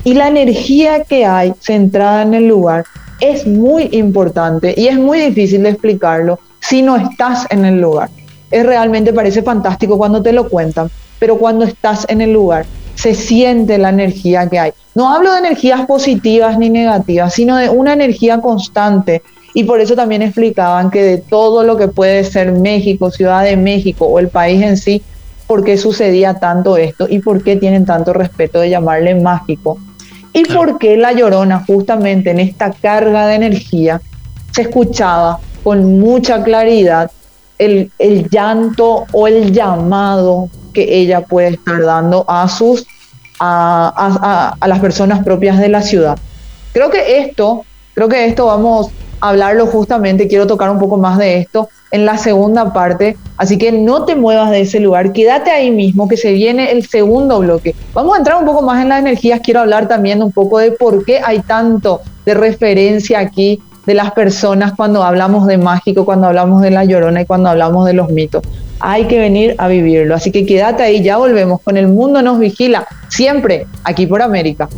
Y la energía que hay centrada en el lugar es muy importante y es muy difícil de explicarlo si no estás en el lugar. Realmente parece fantástico cuando te lo cuentan, pero cuando estás en el lugar se siente la energía que hay. No hablo de energías positivas ni negativas, sino de una energía constante. Y por eso también explicaban que de todo lo que puede ser México, Ciudad de México o el país en sí, por qué sucedía tanto esto y por qué tienen tanto respeto de llamarle mágico. ¿Y Claro. por qué La Llorona, justamente en esta carga de energía, se escuchaba con mucha claridad el llanto o el llamado que ella puede estar dando a las personas propias de la ciudad? Creo que esto vamos a hablarlo justamente, quiero tocar un poco más de esto en la segunda parte, así que no te muevas de ese lugar, quédate ahí mismo que se viene el segundo bloque. Vamos a entrar un poco más en las energías, quiero hablar también un poco de por qué hay tanto de referencia aquí de las personas cuando hablamos de mágico, cuando hablamos de La Llorona y cuando hablamos de los mitos. Hay que venir a vivirlo, así que quédate ahí, ya volvemos con El Mundo Nos Vigila, siempre aquí por América.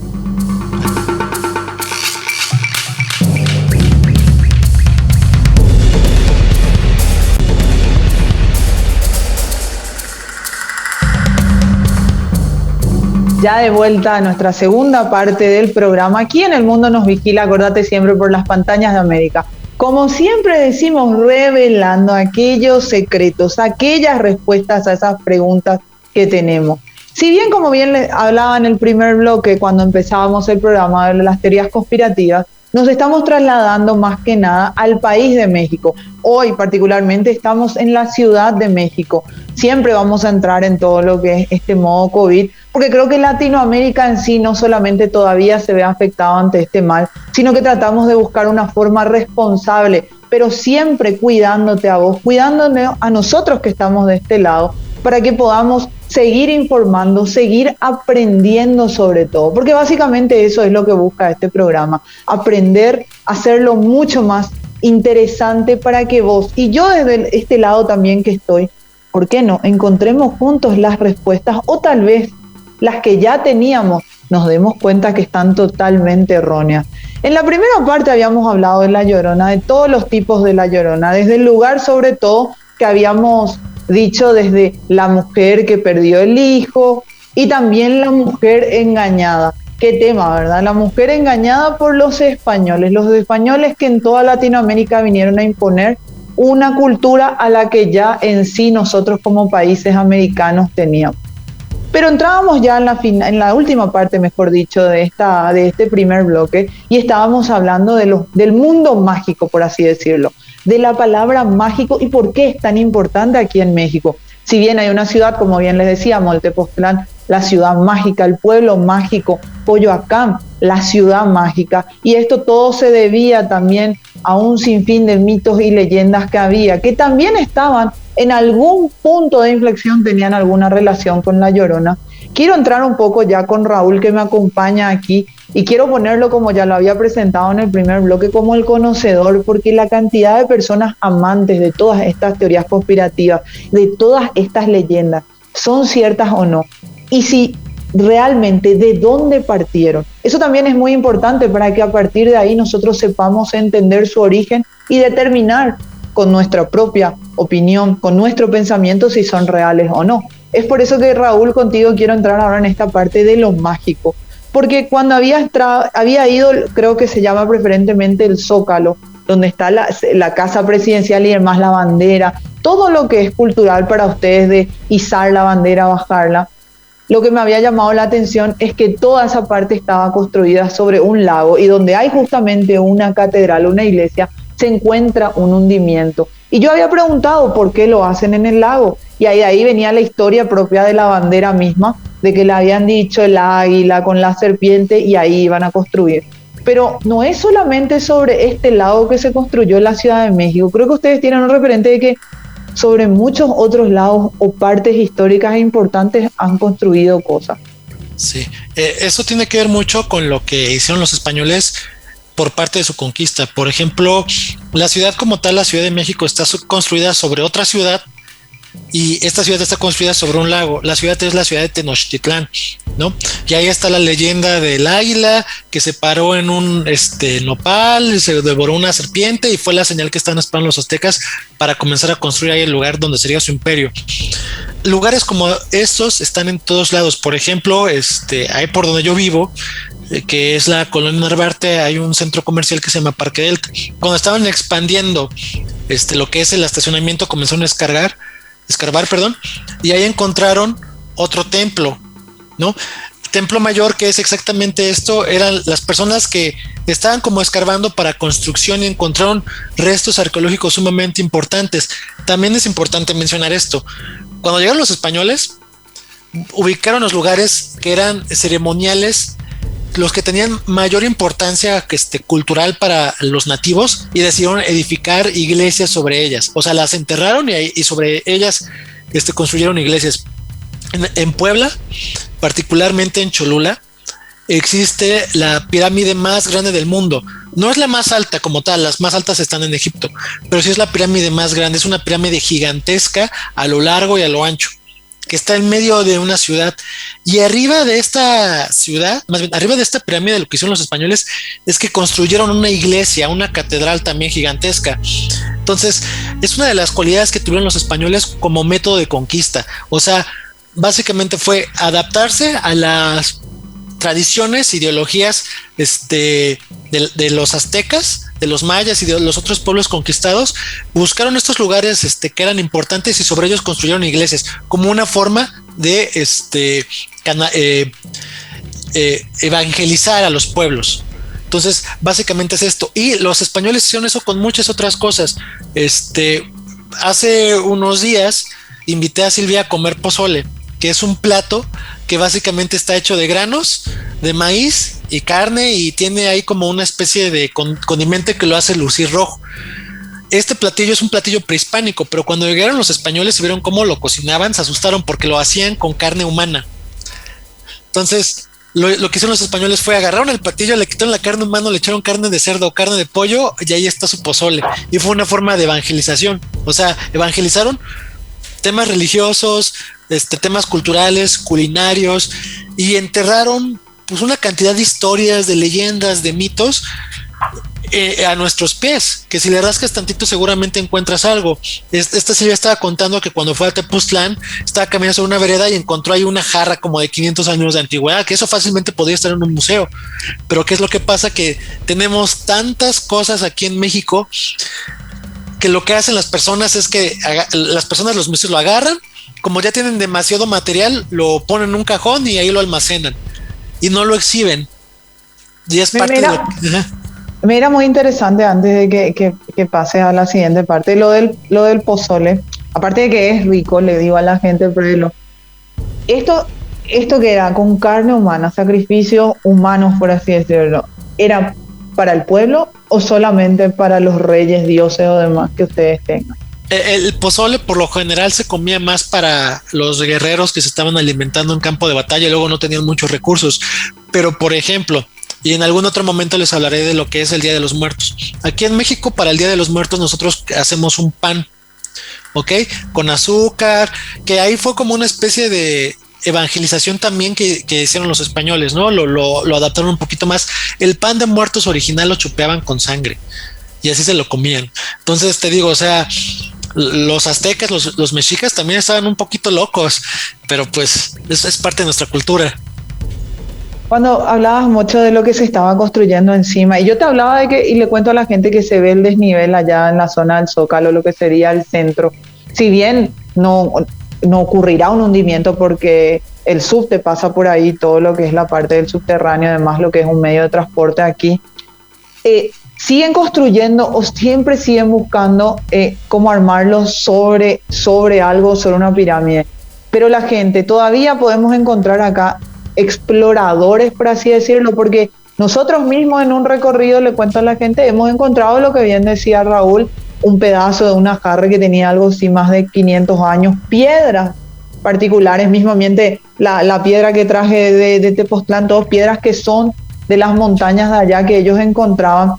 Ya de vuelta a nuestra segunda parte del programa, aquí en El Mundo Nos Vigila, acordate siempre por las pantallas de América. Como siempre decimos, revelando aquellos secretos, aquellas respuestas a esas preguntas que tenemos. Si bien, como bien les hablaba en el primer bloque, cuando empezábamos el programa de las teorías conspirativas, nos estamos trasladando más que nada al país de México. Hoy particularmente estamos en la Ciudad de México. Siempre vamos a entrar en todo lo que es este modo COVID, porque creo que Latinoamérica en sí no solamente todavía se ve afectado ante este mal, sino que tratamos de buscar una forma responsable, pero siempre cuidándote a vos, cuidándonos a nosotros que estamos de este lado, para que podamos seguir informando, seguir aprendiendo sobre todo, porque básicamente eso es lo que busca este programa, aprender, hacerlo mucho más interesante para que vos y yo desde este lado también que estoy, ¿por qué no? Encontremos juntos las respuestas o tal vez las que ya teníamos nos demos cuenta que están totalmente erróneas. En la primera parte habíamos hablado de La Llorona, de todos los tipos de La Llorona, desde el lugar sobre todo que habíamos dicho, desde la mujer que perdió el hijo y también la mujer engañada. Qué tema, ¿verdad? La mujer engañada por los españoles que en toda Latinoamérica vinieron a imponer una cultura a la que ya en sí nosotros como países americanos teníamos. Pero entrábamos ya en la última parte, mejor dicho, de este primer bloque y estábamos hablando del mundo mágico, por así decirlo, de la palabra mágico y por qué es tan importante aquí en México. Si bien hay una ciudad, como bien les decíamos, Tepoztlán, la ciudad mágica, el pueblo mágico, Coyoacán, la ciudad mágica, y esto todo se debía también a un sinfín de mitos y leyendas que había, que también estaban en algún punto de inflexión, tenían alguna relación con La Llorona. Quiero entrar un poco ya con Raúl, que me acompaña aquí, y quiero ponerlo, como ya lo había presentado en el primer bloque, como el conocedor, porque la cantidad de personas amantes de todas estas teorías conspirativas, de todas estas leyendas, son ciertas o no, y si realmente de dónde partieron. Eso también es muy importante para que a partir de ahí nosotros sepamos entender su origen y determinar con nuestra propia opinión, con nuestro pensamiento, si son reales o no. Es por eso que, Raúl, contigo quiero entrar ahora en esta parte de lo mágico, porque cuando había ido, creo que se llama preferentemente el Zócalo, donde está la casa presidencial y demás, la bandera, todo lo que es cultural para ustedes de izar la bandera, bajarla. Lo que me había llamado la atención es que toda esa parte estaba construida sobre un lago y donde hay justamente una catedral, una iglesia, se encuentra un hundimiento. Y yo había preguntado por qué lo hacen en el lago. Y ahí venía la historia propia de la bandera misma, de que le habían dicho el águila con la serpiente y ahí iban a construir. Pero no es solamente sobre este lago que se construyó en la Ciudad de México. Creo que ustedes tienen un referente de que sobre muchos otros lagos o partes históricas e importantes han construido cosas. Sí, eso tiene que ver mucho con lo que hicieron los españoles por parte de su conquista. Por ejemplo, la ciudad como tal, la Ciudad de México, está construida sobre otra ciudad y esta ciudad está construida sobre un lago. La ciudad es la ciudad de Tenochtitlán, ¿no? Y ahí está la leyenda del águila que se paró en un nopal, se devoró una serpiente y fue la señal que estaban esperando los aztecas para comenzar a construir ahí el lugar donde sería su imperio. Lugares como estos están en todos lados. Por ejemplo, ahí por donde yo vivo, que es la colonia Narvarte, hay un centro comercial que se llama Parque Delta. Cuando estaban expandiendo lo que es el estacionamiento, comenzaron a escarbar, y ahí encontraron otro templo, ¿no? Templo Mayor, que es exactamente esto, eran las personas que estaban como escarbando para construcción y encontraron restos arqueológicos sumamente importantes. También es importante mencionar esto. Cuando llegaron los españoles, ubicaron los lugares que eran ceremoniales, los que tenían mayor importancia cultural para los nativos, y decidieron edificar iglesias sobre ellas. O sea, las enterraron y sobre ellas construyeron iglesias. En Puebla, particularmente en Cholula, existe la pirámide más grande del mundo. No es la más alta como tal, las más altas están en Egipto, pero sí es la pirámide más grande. Es una pirámide gigantesca a lo largo y a lo ancho, que está en medio de una ciudad. Y arriba de esta ciudad, más bien arriba de esta pirámide, lo que hicieron los españoles es que construyeron una iglesia, una catedral también gigantesca. Entonces, es una de las cualidades que tuvieron los españoles como método de conquista. O sea, básicamente fue adaptarse a las tradiciones, ideologías de los aztecas, de los mayas y de los otros pueblos conquistados. Buscaron estos lugares que eran importantes y sobre ellos construyeron iglesias como una forma de evangelizar a los pueblos. Entonces, básicamente es esto. Y los españoles hicieron eso con muchas otras cosas. Hace unos días invité a Silvia a comer pozole, que es un plato que básicamente está hecho de granos, de maíz y carne, y tiene ahí como una especie de condimento que lo hace lucir rojo. Este platillo es un platillo prehispánico, pero cuando llegaron los españoles y vieron cómo lo cocinaban, se asustaron porque lo hacían con carne humana. Entonces, lo que hicieron los españoles fue agarraron el platillo, le quitaron la carne humana, le echaron carne de cerdo, carne de pollo, y ahí está su pozole. Y fue una forma de evangelización. O sea, evangelizaron temas religiosos, temas culturales, culinarios, y enterraron pues una cantidad de historias, de leyendas, de mitos a nuestros pies, que si le rascas tantito seguramente encuentras algo. Esta Silvia estaba contando que cuando fue a Tepoztlán estaba caminando sobre una vereda y encontró ahí una jarra como de 500 años de antigüedad, que eso fácilmente podría estar en un museo. Pero ¿qué es lo que pasa? Que tenemos tantas cosas aquí en México que lo que hacen las personas es que los museos lo agarran, como ya tienen demasiado material, lo ponen en un cajón y ahí lo almacenan y no lo exhiben. Y es parte de Mira, muy interesante, antes de que pase a la siguiente parte, lo del pozole. Aparte de que es rico, le digo a la gente, pruébelo. Esto que era con carne humana, sacrificios humanos, por así decirlo, ¿era para el pueblo o solamente para los reyes, dioses o demás que ustedes tengan? El pozole por lo general se comía más para los guerreros que se estaban alimentando en campo de batalla y luego no tenían muchos recursos. Pero, por ejemplo, y en algún otro momento les hablaré de lo que es el Día de los Muertos. Aquí en México, para el Día de los Muertos, nosotros hacemos un pan, ¿ok? Con azúcar, que ahí fue como una especie de evangelización también que hicieron los españoles, ¿no? Lo adaptaron un poquito más. El pan de muertos original lo chupeaban con sangre y así se lo comían. Entonces te digo, o sea, los aztecas, los mexicas también estaban un poquito locos, pero pues eso es parte de nuestra cultura. Cuando hablabas mucho de lo que se estaba construyendo encima, y yo te hablaba de que, y le cuento a la gente que se ve el desnivel allá en la zona del Zócalo, lo que sería el centro. Si bien no ocurrirá un hundimiento porque el subte pasa por ahí, todo lo que es la parte del subterráneo, además lo que es un medio de transporte aquí, siguen construyendo o siempre siguen buscando cómo armarlo sobre algo, sobre una pirámide. Pero la gente, todavía podemos encontrar acá exploradores, por así decirlo, porque nosotros mismos en un recorrido, le cuento a la gente, hemos encontrado lo que bien decía Raúl, un pedazo de una jarra que tenía algo así más de 500 años, piedras particulares, mismamente la piedra que traje de Tepoztlán, todas piedras que son de las montañas de allá que ellos encontraban,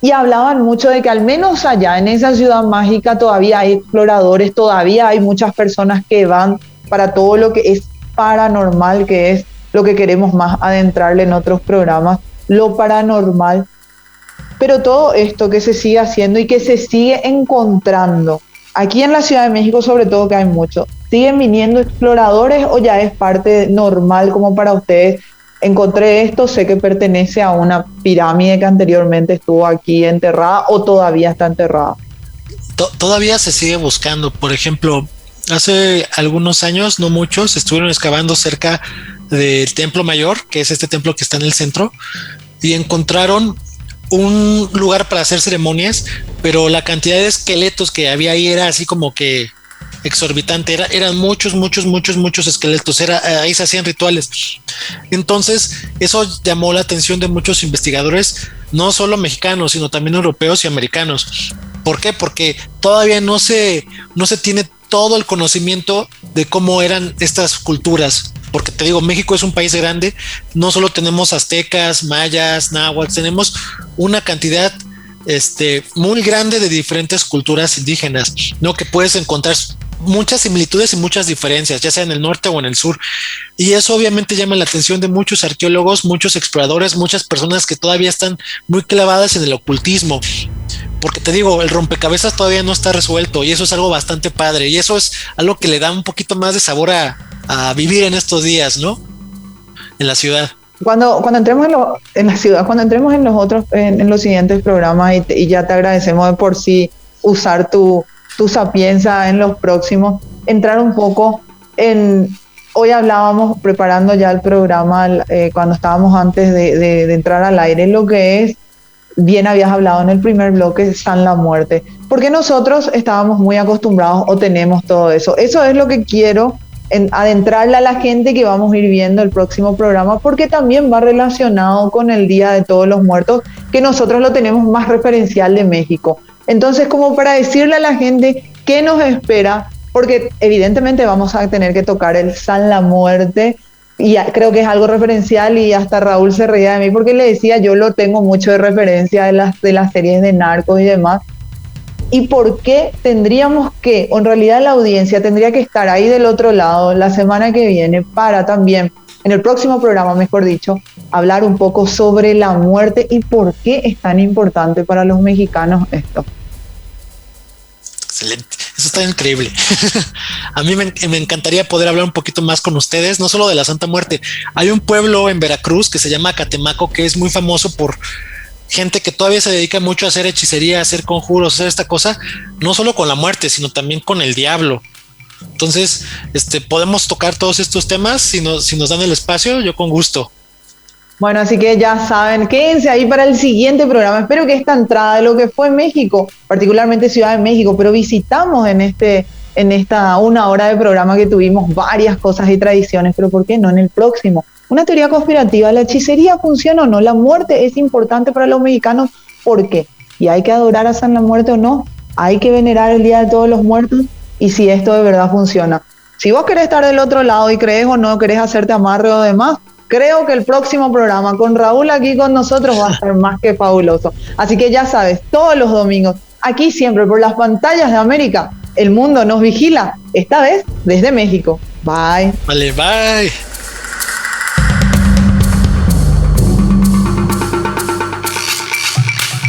y hablaban mucho de que al menos allá en esa ciudad mágica todavía hay exploradores, todavía hay muchas personas que van para todo lo que es paranormal, que es lo que queremos más adentrarle en otros programas, lo paranormal. Pero todo esto que se sigue haciendo y que se sigue encontrando, aquí en la Ciudad de México sobre todo, que hay mucho, ¿siguen viniendo exploradores o ya es parte normal como para ustedes? Encontré esto, sé que pertenece a una pirámide que anteriormente estuvo aquí enterrada, o todavía está enterrada. Todavía se sigue buscando. Por ejemplo, hace algunos años, no muchos, estuvieron excavando cerca del Templo Mayor, que es este templo que está en el centro, y encontraron un lugar para hacer ceremonias, pero la cantidad de esqueletos que había ahí era así como que exorbitante, eran muchos esqueletos, ahí se hacían rituales. Entonces eso llamó la atención de muchos investigadores, no solo mexicanos, sino también europeos y americanos. ¿Por qué? Porque todavía no se tiene todo el conocimiento de cómo eran estas culturas. Porque te digo, México es un país grande, no solo tenemos aztecas, mayas, náhuatl, tenemos una cantidad muy grande de diferentes culturas indígenas, ¿no? Que puedes encontrar muchas similitudes y muchas diferencias, ya sea en el norte o en el sur. Y eso obviamente llama la atención de muchos arqueólogos, muchos exploradores, muchas personas que todavía están muy clavadas en el ocultismo. Porque te digo, el rompecabezas todavía no está resuelto y eso es algo bastante padre. Y eso es algo que le da un poquito más de sabor a vivir en estos días, ¿no? En la ciudad. Cuando entremos en la ciudad, cuando entremos en los otros, en los siguientes programas, y ya te agradecemos de por sí usar tu sapiencia en los próximos, entrar un poco hoy hablábamos, preparando ya el programa, cuando estábamos antes de entrar al aire, lo que es, bien habías hablado en el primer bloque, San la Muerte, porque nosotros estábamos muy acostumbrados o tenemos todo eso. Eso es lo que quiero adentrarle a la gente que vamos a ir viendo el próximo programa, porque también va relacionado con el Día de Todos los Muertos, que nosotros lo tenemos más referencial de México. Entonces, como para decirle a la gente qué nos espera, porque evidentemente vamos a tener que tocar el San la Muerte, y creo que es algo referencial, y hasta Raúl se reía de mí porque le decía, yo lo tengo mucho de referencia de las series de narcos y demás. ¿Y por qué tendríamos que, o en realidad la audiencia tendría que estar ahí del otro lado la semana que viene para también, en el próximo programa, mejor dicho, hablar un poco sobre la muerte y por qué es tan importante para los mexicanos esto? Excelente, eso está increíble. A mí me encantaría poder hablar un poquito más con ustedes, no solo de la Santa Muerte. Hay un pueblo en Veracruz que se llama Catemaco, que es muy famoso por gente que todavía se dedica mucho a hacer hechicería, a hacer conjuros, a hacer esta cosa, no solo con la muerte, sino también con el diablo. Entonces, podemos tocar todos estos temas si nos dan el espacio, yo con gusto. Bueno, así que ya saben, quédense ahí para el siguiente programa. Espero que esta entrada de lo que fue México, particularmente Ciudad de México, pero visitamos en esta 1 hora de programa que tuvimos varias cosas y tradiciones, pero ¿por qué no en el próximo? Una teoría conspirativa, ¿la hechicería funciona o no? ¿La muerte es importante para los mexicanos? ¿Por qué? ¿Y hay que adorar a San la Muerte o no? ¿Hay que venerar el Día de Todos los Muertos? Y si esto de verdad funciona. Si vos querés estar del otro lado y crees o no querés hacerte amarre o demás, creo que el próximo programa con Raúl aquí con nosotros va a ser más que fabuloso. Así que ya sabes, todos los domingos, aquí siempre por las pantallas de América, el mundo nos vigila, esta vez desde México. Bye. Vale, bye.